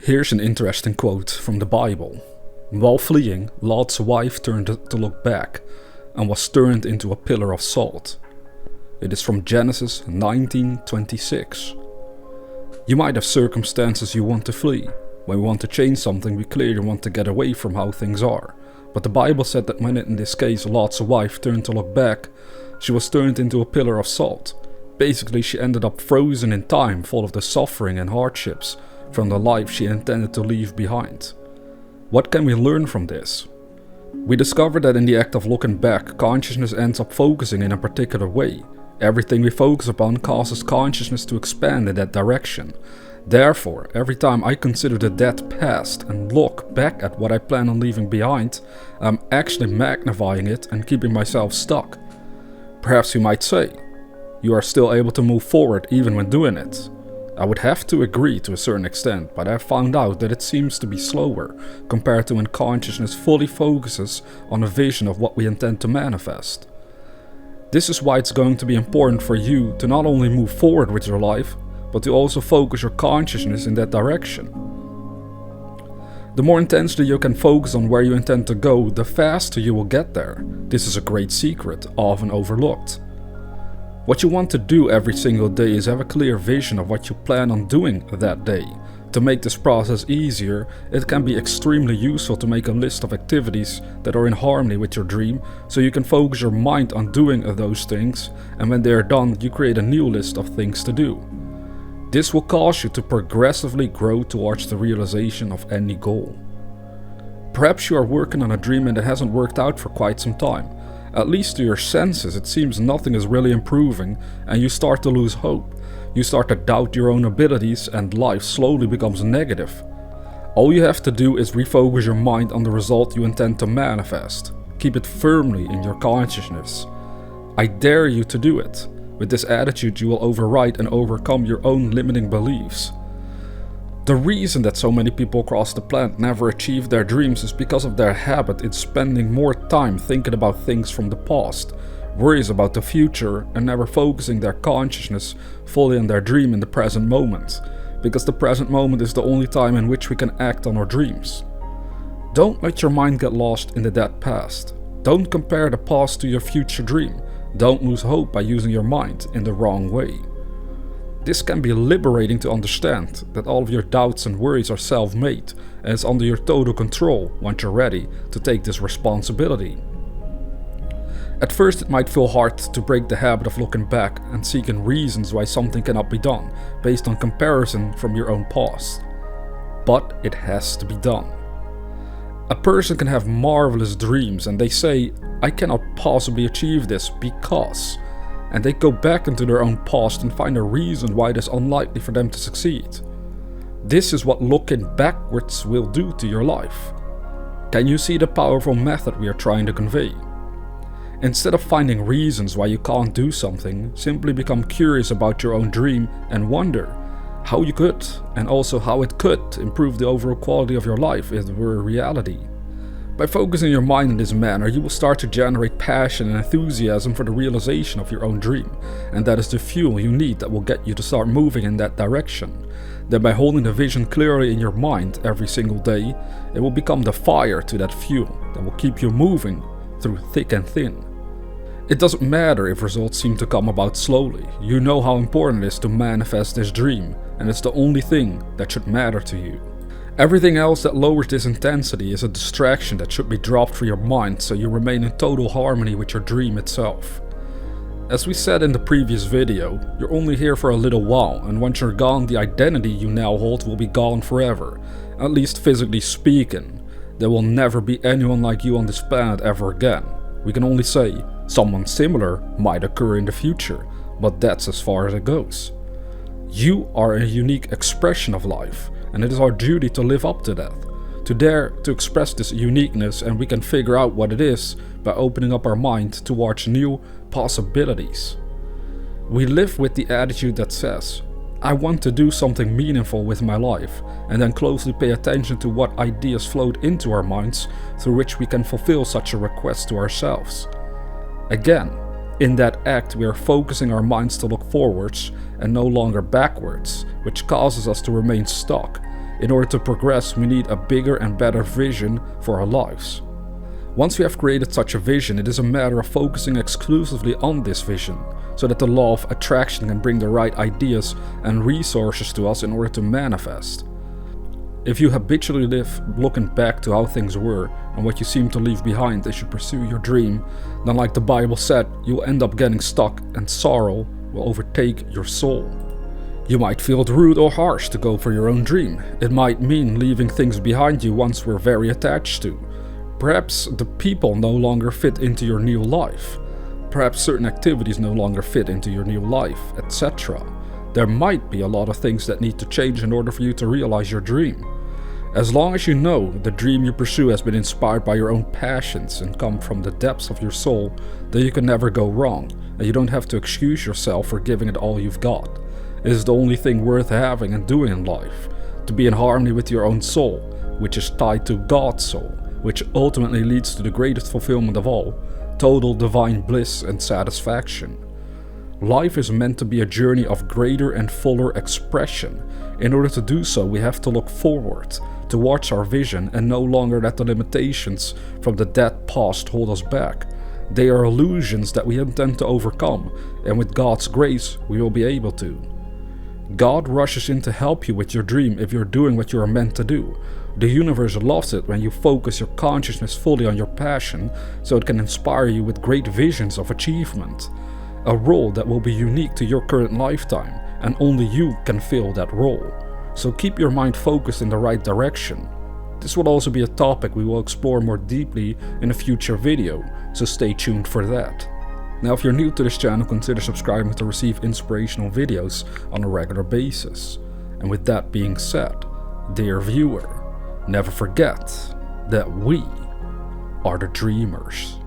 Here's an interesting quote from the Bible. While fleeing, Lot's wife turned to look back and was turned into a pillar of salt. It is from Genesis 19:26. You might have circumstances you want to flee. When we want to change something, we clearly want to get away from how things are. But the Bible said that when in this case Lot's wife turned to look back, she was turned into a pillar of salt. Basically, she ended up frozen in time, full of the suffering and hardships from the life she intended to leave behind. What can we learn from this? We discovered that in the act of looking back, consciousness ends up focusing in a particular way. Everything we focus upon causes consciousness to expand in that direction. Therefore, every time I consider the dead past and look back at what I plan on leaving behind, I'm actually magnifying it and keeping myself stuck. Perhaps you might say, you are still able to move forward even when doing it. I would have to agree to a certain extent, but I've found out that it seems to be slower compared to when consciousness fully focuses on a vision of what we intend to manifest. This is why it's going to be important for you to not only move forward with your life, but to also focus your consciousness in that direction. The more intensely you can focus on where you intend to go, the faster you will get there. This is a great secret, often overlooked. What you want to do every single day is have a clear vision of what you plan on doing that day. To make this process easier, it can be extremely useful to make a list of activities that are in harmony with your dream, so you can focus your mind on doing those things, and when they are done, you create a new list of things to do. This will cause you to progressively grow towards the realization of any goal. Perhaps you are working on a dream and it hasn't worked out for quite some time. At least to your senses, it seems nothing is really improving, and you start to lose hope. You start to doubt your own abilities, and life slowly becomes negative. All you have to do is refocus your mind on the result you intend to manifest. Keep it firmly in your consciousness. I dare you to do it. With this attitude, you will override and overcome your own limiting beliefs. The reason that so many people across the planet never achieve their dreams is because of their habit in spending more time thinking about things from the past, worries about the future, and never focusing their consciousness fully on their dream in the present moment, because the present moment is the only time in which we can act on our dreams. Don't let your mind get lost in the dead past. Don't compare the past to your future dream. Don't lose hope by using your mind in the wrong way. This can be liberating to understand that all of your doubts and worries are self-made and it's under your total control once you're ready to take this responsibility. At first it might feel hard to break the habit of looking back and seeking reasons why something cannot be done based on comparison from your own past. But it has to be done. A person can have marvelous dreams and they say, I cannot possibly achieve this because... and they go back into their own past and find a reason why it is unlikely for them to succeed. This is what looking backwards will do to your life. Can you see the powerful method we are trying to convey? Instead of finding reasons why you can't do something, simply become curious about your own dream and wonder how you could, and also how it could, improve the overall quality of your life if it were a reality. By focusing your mind in this manner, you will start to generate passion and enthusiasm for the realization of your own dream, and that is the fuel you need that will get you to start moving in that direction. Then by holding the vision clearly in your mind every single day, it will become the fire to that fuel that will keep you moving through thick and thin. It doesn't matter if results seem to come about slowly. You know how important it is to manifest this dream, and it's the only thing that should matter to you. Everything else that lowers this intensity is a distraction that should be dropped from your mind so you remain in total harmony with your dream itself. As we said in the previous video, you're only here for a little while, and once you're gone, the identity you now hold will be gone forever, at least physically speaking. There will never be anyone like you on this planet ever again. We can only say someone similar might occur in the future, but that's as far as it goes. You are a unique expression of life, and it is our duty to live up to that, to dare to express this uniqueness, and we can figure out what it is by opening up our mind towards new possibilities. We live with the attitude that says, I want to do something meaningful with my life, and then closely pay attention to what ideas float into our minds through which we can fulfill such a request to ourselves. Again, in that act we are focusing our minds to look forwards and no longer backwards, which causes us to remain stuck. In order to progress, we need a bigger and better vision for our lives. Once we have created such a vision, it is a matter of focusing exclusively on this vision, so that the law of attraction can bring the right ideas and resources to us in order to manifest. If you habitually live looking back to how things were and what you seem to leave behind as you pursue your dream, then like the Bible said, you'll end up getting stuck and sorrow will overtake your soul. You might feel it rude or harsh to go for your own dream. It might mean leaving things behind you once were very attached to. Perhaps the people no longer fit into your new life. Perhaps certain activities no longer fit into your new life, etc. There might be a lot of things that need to change in order for you to realize your dream. As long as you know the dream you pursue has been inspired by your own passions and come from the depths of your soul, then you can never go wrong, and you don't have to excuse yourself for giving it all you've got. It is the only thing worth having and doing in life, to be in harmony with your own soul, which is tied to God's soul, which ultimately leads to the greatest fulfillment of all, total divine bliss and satisfaction. Life is meant to be a journey of greater and fuller expression. In order to do so, we have to look forward, towards our vision, and no longer let the limitations from the dead past hold us back. They are illusions that we intend to overcome, and with God's grace, we will be able to. God rushes in to help you with your dream if you're doing what you are meant to do. The universe loves it when you focus your consciousness fully on your passion, so it can inspire you with great visions of achievement. A role that will be unique to your current lifetime, and only you can fill that role. So keep your mind focused in the right direction. This will also be a topic we will explore more deeply in a future video, so stay tuned for that. Now, if you're new to this channel, consider subscribing to receive inspirational videos on a regular basis. And with that being said, dear viewer, never forget that we are the dreamers.